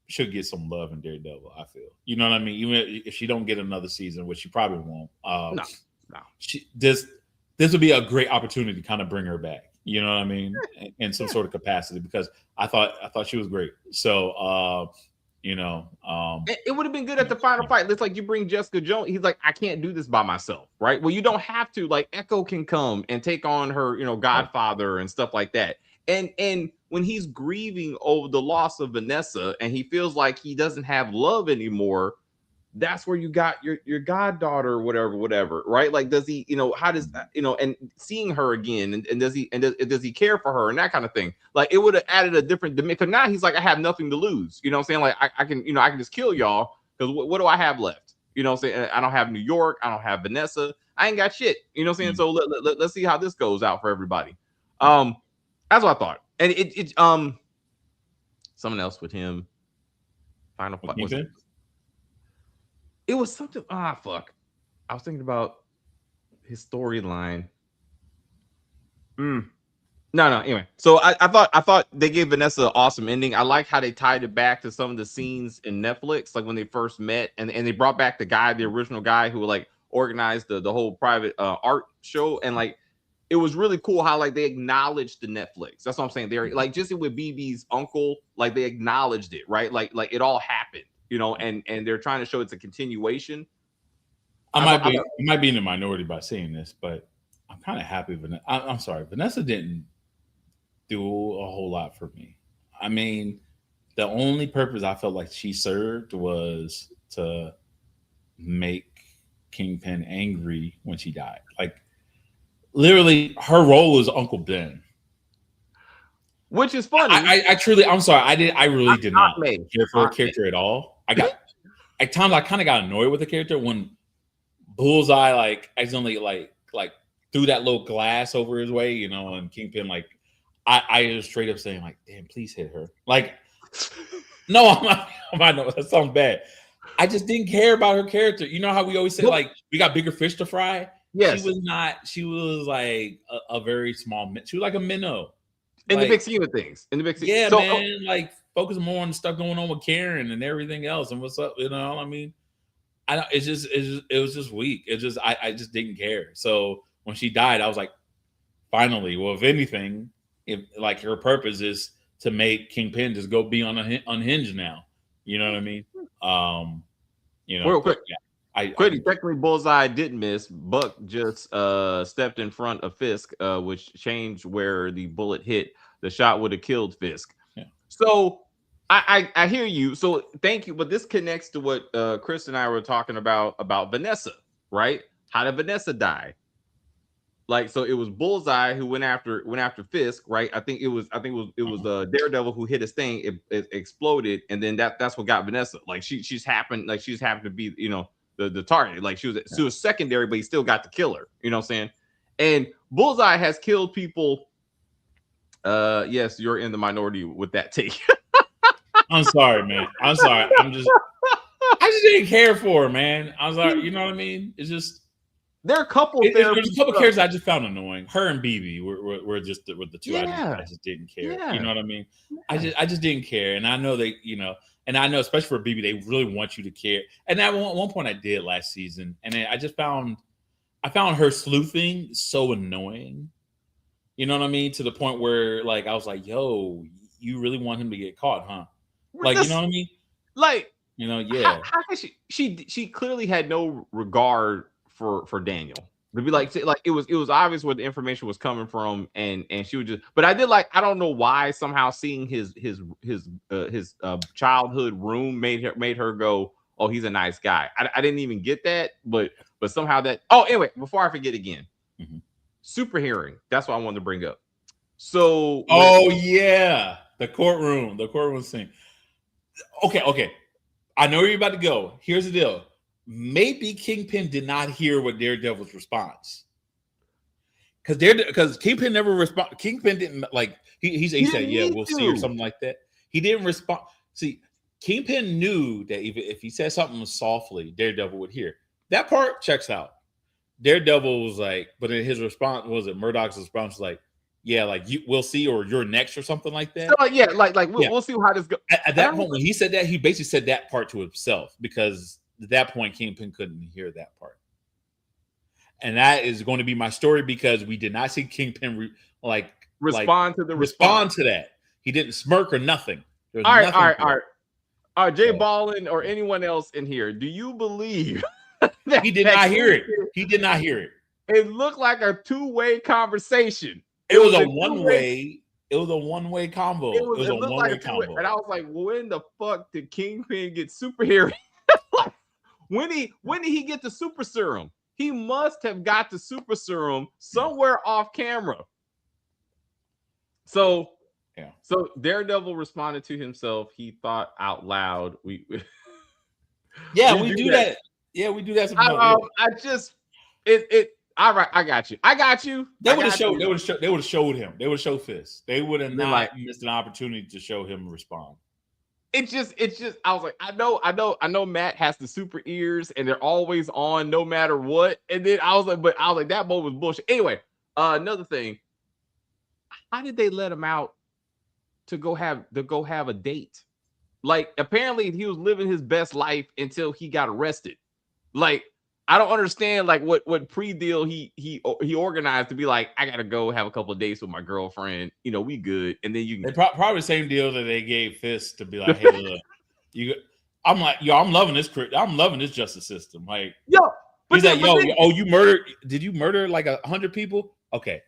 should get some love in Daredevil, I feel. You know what I mean? Even if she don't get another season, which she probably won't. No. This would be a great opportunity to kind of bring her back. You know what I mean? In some sort of capacity, because I thought she was great. So it would have been good at the final fight. It's like you bring Jessica Jones. He's like, I can't do this by myself, right? Well, you don't have to. Like Echo can come and take on her, Godfather and stuff like that. And when he's grieving over the loss of Vanessa and he feels like he doesn't have love anymore, that's where you got your goddaughter, whatever, right? Like, does he, how does that, and seeing her again, and does he care for her and that kind of thing? Like, it would have added a different dimension. Because now he's like, I have nothing to lose. You know what I'm saying? Like, I can just kill y'all because what do I have left? You know what I'm saying? I don't have New York. I don't have Vanessa. I ain't got shit. You know what I'm saying? So let's see how this goes out for everybody. That's what I thought. And it someone else with him. Final fight. It was something. Fuck. I was thinking about his storyline. No. Anyway, so I thought they gave Vanessa an awesome ending. I like how they tied it back to some of the scenes in Netflix, like when they first met, and they brought back the original guy who like organized the whole private art show, and like it was really cool how like they acknowledged the Netflix. That's what I'm saying. They're like just with BB's uncle, like they acknowledged it, right? Like it all happened, and they're trying to show it's a continuation. I might be in the minority by saying this, but I'm kind of happy. I'm sorry, Vanessa didn't do a whole lot for me. I mean, the only purpose I felt like she served was to make Kingpin angry when she died. Like, literally, her role is Uncle Ben, which is funny. I'm sorry, I really did not care for her character at all. At times I kind of got annoyed with the character when Bullseye like accidentally like threw that little glass over his way, and Kingpin like. I just straight up saying like, "Damn, please hit her!" Like, no, I know that sounds bad. I just didn't care about her character. You know how we always say like we got bigger fish to fry. Yes, she was not. She was like a very small. She was like a minnow in the big scheme of things. Yeah, so, man. Like focus more on the stuff going on with Karen and everything else and what's up. I mean, it was just weak. I just didn't care. So when she died, I was like, finally. Well, if anything. If like her purpose is to make Kingpin just go be unhinged now, you know what I mean? Real quick, yeah, technically Bullseye didn't miss. Buck just stepped in front of Fisk, which changed where the bullet hit. The shot would have killed Fisk. Yeah. So I hear you. So thank you. But this connects to what Chris and I were talking about Vanessa, right? How did Vanessa die? Like, so it was Bullseye who went after Fisk, right? I think it was Daredevil who hit his thing. It exploded, and then that's what got Vanessa. Like she's happened to be the target. Like she was secondary, but he still got to kill her. You know what I'm saying? And Bullseye has killed people. Yes, you're in the minority with that take. I'm sorry, man. I'm sorry. I just didn't care for her, man. I was like, you know what I mean? It's just. There are a couple. There's a couple characters I just found annoying. Her and BB were just with the two. Yeah. I just didn't care. Yeah. You know what I mean? Yeah. I just didn't care. And I know they, and I know especially for BB, they really want you to care. And at one point I did last season, and I found her sleuthing so annoying. You know what I mean? To the point where like I was like, "Yo, you really want him to get caught, huh?" Like, you know what I mean? Like, yeah. How can she clearly had no regard for Daniel. To be like it was obvious where the information was coming from, and she would just. But I don't know why somehow seeing his childhood room made her go, oh, he's a nice guy. I didn't even get that, but somehow that. Oh, anyway, before I forget again, super hearing. That's what I wanted to bring up. So. Oh yeah, the courtroom scene. Okay. I know where you're about to go. Here's the deal. Maybe Kingpin did not hear what Daredevil's response, because Kingpin never responded. Kingpin didn't like he said, "Yeah, we'll see," or something like that. He didn't respond. See, Kingpin knew that if he said something softly, Daredevil would hear. That part checks out. Daredevil was like, but in his response Murdoch's response was like, "Yeah, like we'll see," or "You're next," or something like that. So, we'll see how this goes. At that point, when he said that, he basically said that part to himself because. At that point, Kingpin couldn't hear that part. And that is going to be my story because we did not see Kingpin respond to that. He didn't smirk or nothing. All right. Jay Ballin or anyone else in here, do you believe that he did not hear it? He did not hear it. It looked like a two-way conversation. It was a one-way. It was a one-way combo. It was a one-way combo. And I was like, when the fuck did Kingpin get super hearing? When did he get the super serum? He must have got the super serum somewhere off camera. So Daredevil responded to himself. He thought out loud. We do that. Yeah, we do that. All right, I got you. They would have showed him. They would show Fist. They would have not missed an opportunity to show him respond. It's just I was like, I know Matt has the super ears and they're always on no matter what. And then I was like, that moment was bullshit. Anyway, another thing. how did they let him out to go have a date? Like, apparently he was living his best life until he got arrested. Like, I don't understand like what pre-deal he organized to be like, I gotta go have a couple of dates with my girlfriend. You know, we good, and then you can probably the same deal that they gave Fisk to be like, hey, look, you. I'm like, yo, I'm loving this justice system. Like, yo, he's like, yo, you murdered? Did you murder like 100 people? Okay,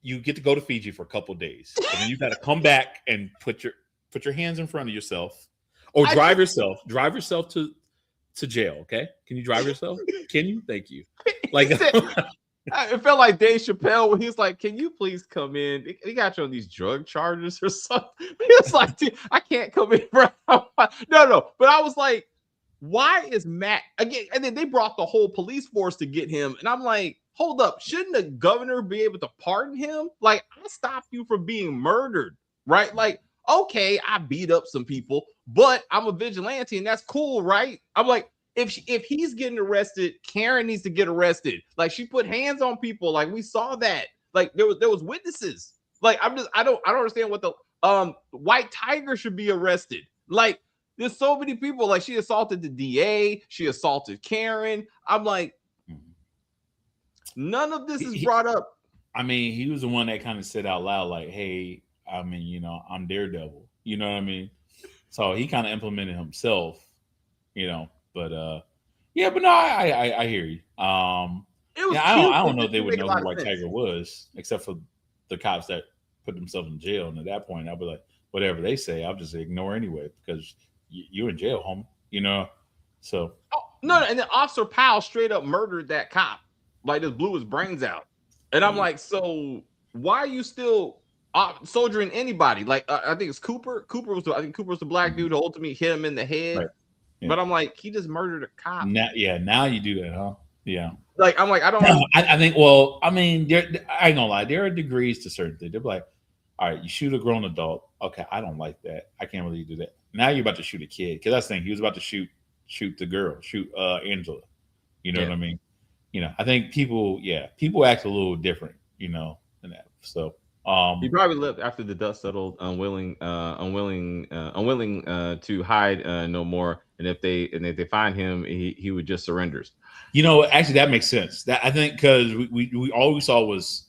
you get to go to Fiji for a couple of days, and then you got to come back and put your hands in front of yourself, or drive yourself to jail. Okay, can you drive yourself? Can you? Thank you. Like, it felt like Dave Chappelle when he's like, "Can you please come in? They got you on these drug charges or something." It's like, dude, I can't come in. Bro. No. But I was like, why is Matt again? And then they brought the whole police force to get him, and I'm like, hold up, shouldn't the governor be able to pardon him? Like, I stopped you from being murdered, right? Like, okay, I beat up some people, but I'm a vigilante, and that's cool, right? I'm like, if he's getting arrested, Karen needs to get arrested. Like, she put hands on people, like we saw that. Like, there was witnesses. Like, I don't understand what the White Tiger should be arrested. Like, there's so many people. Like, she assaulted the DA, she assaulted Karen. I'm like, none of this is brought up. I mean, he was the one that kind of said out loud, like, hey, I mean, you know, I'm Daredevil. You know what I mean? So he kind of implemented himself, you know. But yeah, but no, I hear you. I don't know if they would know who White Tiger was, except for the cops that put themselves in jail. And at that point, I'll be like, whatever they say, I'll just ignore anyway, because you're in jail, homie. You know? So no, and then Officer Powell straight up murdered that cop. Like, just blew his brains out. And I'm like, so why are you still soldiering anybody? Like, I think it's Cooper. Cooper was the black dude who ultimately hit him in the head. Right. Yeah. But I'm like, he just murdered a cop. Now you do that, huh? Yeah. Like, I'm like, I don't. I think. Well, I mean, I ain't gonna lie. There are degrees to certain things. They're like, all right, you shoot a grown adult. Okay, I don't like that. I can't believe you do that. Now you're about to shoot a kid, because that's the thing. He was about to shoot the girl, shoot Angela. You know what I mean? You know, I think people act a little different, you know, than that. So he probably left after the dust settled, unwilling to hide no more. And if they find him, he would just surrenders. You know, actually, that makes sense. That I think, because we all we saw was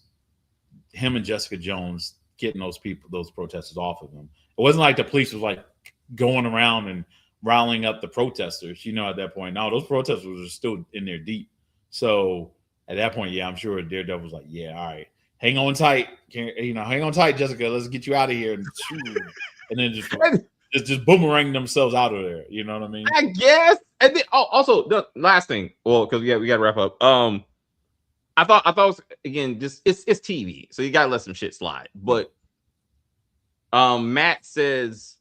him and Jessica Jones getting those protesters off of him. It wasn't like the police was like going around and riling up the protesters. You know, at that point, no, those protesters were still in there deep. So at that point, yeah, I'm sure Daredevil was like, yeah, all right, hang on tight, hang on tight, Jessica. Let's get you out of here, and then just boomerang themselves out of there. You know what I mean? I guess. And then also the last thing, well, because we got to wrap up. I thought it was, again, just it's TV, so you gotta let some shit slide. But Matt says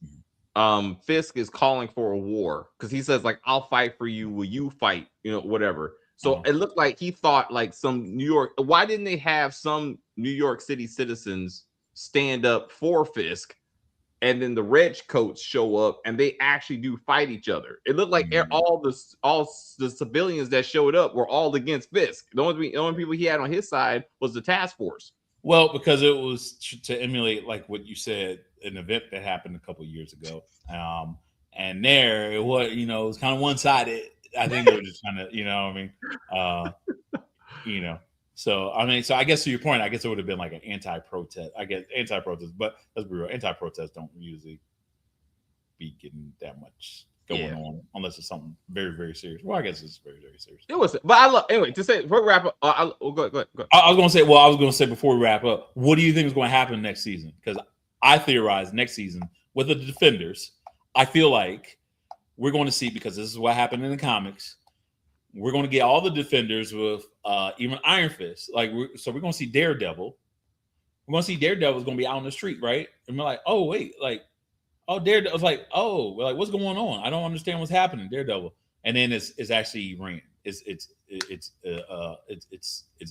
Fisk is calling for a war, because he says, like, I'll fight for you, will you fight? You know, whatever. So it looked like he thought like some New York. Why didn't they have some New York City citizens stand up for Fisk, and then the red coats show up and they actually do fight each other? It looked like all the civilians that showed up were all against Fisk. The only people he had on his side was the task force. Well, because it was to emulate, like what you said, an event that happened a couple of years ago, and there it was, it was kind of one-sided. I think they were just trying to, So I guess to your point, I guess it would have been like an anti-protest. I guess anti-protest, but let's be real, anti-protests don't usually be getting that much going on unless it's something very, very serious. Well, I guess it's very, very serious. It was, but I love, anyway, to say before we wrap up. Go ahead. I was going to say before we wrap up, what do you think is going to happen next season? Because I theorize next season with the Defenders, I feel like we're going to see, because this is what happened in the comics, we're going to get all the Defenders with even Iron Fist. Like, so we're going to see Daredevil. We're going to see Daredevil's going to be out on the street, right? And we're like, oh wait, like, oh, Daredevil's like, oh, we're like, what's going on? I don't understand what's happening, Daredevil. And then it's actually Iran. It's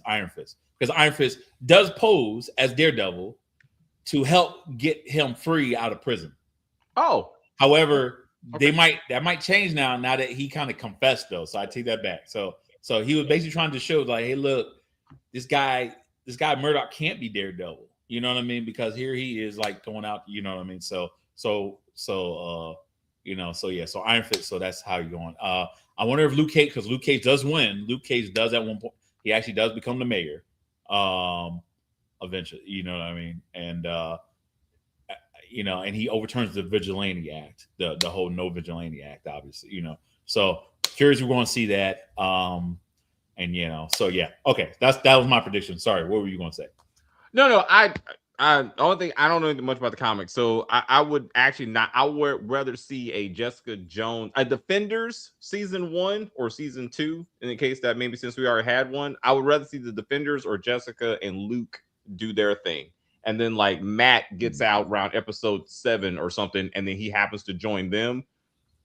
Iron Fist, because Iron Fist does pose as Daredevil to help get him free out of prison. Oh, however. Okay. That might change now that he kind of confessed, though. So I take that back. So he was basically trying to show, like, hey, look, this guy Murdoch can't be Daredevil. You know what I mean? Because here he is like going out. You know what I mean? So yeah. So Iron Fist. So that's how you're going. I wonder if Luke Cage, because Luke Cage does win. Luke Cage does at one point. He actually does become the mayor. Eventually, you know what I mean? And and he overturns the Vigilante Act, the whole No Vigilante Act, obviously. So curious, we're going to see that. So yeah, okay, that was my prediction. Sorry, what were you going to say? No, the only thing, I don't know much about the comics, so I would actually not. I would rather see a Jessica Jones, a Defenders season 1 or season 2, in the case that maybe since we already had one, I would rather see the Defenders or Jessica and Luke do their thing, and then like Matt gets out around episode 7 or something, and then he happens to join them.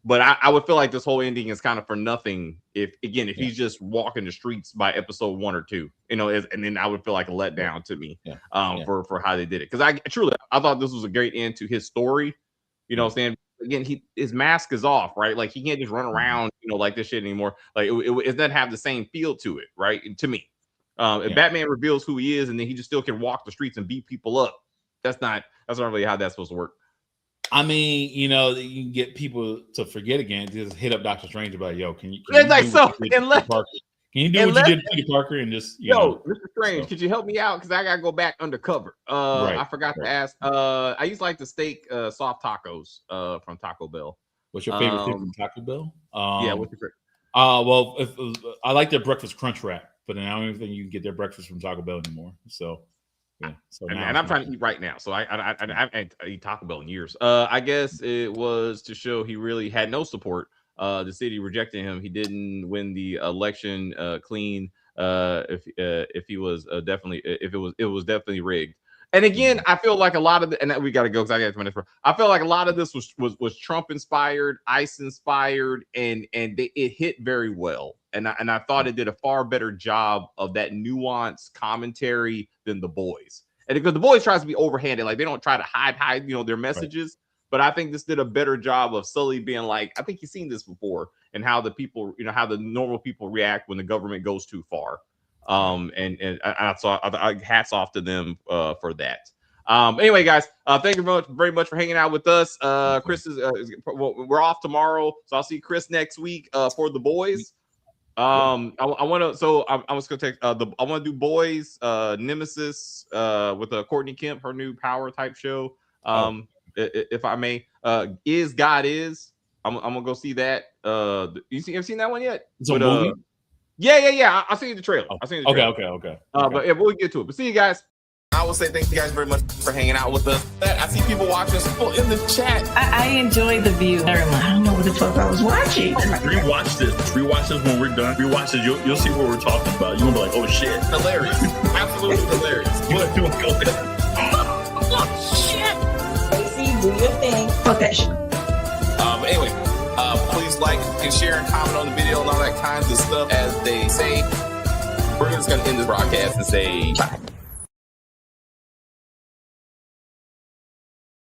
But I would feel like this whole ending is kind of for nothing if he's just walking the streets by episode 1 or 2, and then I would feel like a letdown to me for how they did it. Because I thought this was a great end to his story. What I'm saying? Again, his mask is off, right? Like he can't just run around, like this shit anymore. Like it doesn't have the same feel to it, right? To me, if Batman reveals who he is and then he just still can walk the streets and beat people up, that's not really how that's supposed to work. I mean, you can get people to forget again. Just hit up Doctor Strange about, can you Can you do what you did to Peter Parker and just Mr. Strange, could you help me out? Because I gotta go back undercover. I forgot to ask. I used to like the steak soft tacos from Taco Bell. What's your favorite thing from Taco Bell? What's your favorite? Well, I like their breakfast crunch wrap, but then I don't even think you can get their breakfast from Taco Bell anymore. So. Yeah, and I'm trying to eat right now, so I haven't eaten Taco Bell in years. I guess it was to show he really had no support. The city rejected him. He didn't win the election clean. If he was definitely, if it was definitely rigged. And again, I feel like a lot of and we got to go because I got 2 minutes. I feel like a lot of this was Trump inspired, ICE inspired, and it hit very well. And I thought it did a far better job of that nuanced commentary than The Boys. And because The Boys tries to be overhanded, like they don't try to hide their messages. Right. But I think this did a better job of Sully being like, I think you've seen this before, and how the people, how the normal people react when the government goes too far. And I saw hats off to them for that. Anyway, guys, thank you very much for hanging out with us. Chris we're off tomorrow, so I'll see Chris next week for The Boys. I want to. So I was going to take I want to do Boys Nemesis with Courtney Kemp, her new Power type show. If I may, Is God Is. I'm gonna go see that. Have seen that one yet? It's a movie. Yeah. I'll see you the trailer. Oh. I'll see you the trailer. Okay. But yeah, we'll get to it. But see you guys. I will say thank you guys very much for hanging out with us. I see people watching people in the chat. I enjoy the view. I don't know what the fuck I was watching. Rewatch this when we're done. Rewatch this. You'll see what we're talking about. You're gonna be like, oh shit. Hilarious. Absolutely hilarious. But do go there. Oh shit. Stacey, do your thing. Fuck that shit. Anyway, please like and share and comment on the video and all that kinds of stuff. As they say, we're just gonna end this broadcast and say bye.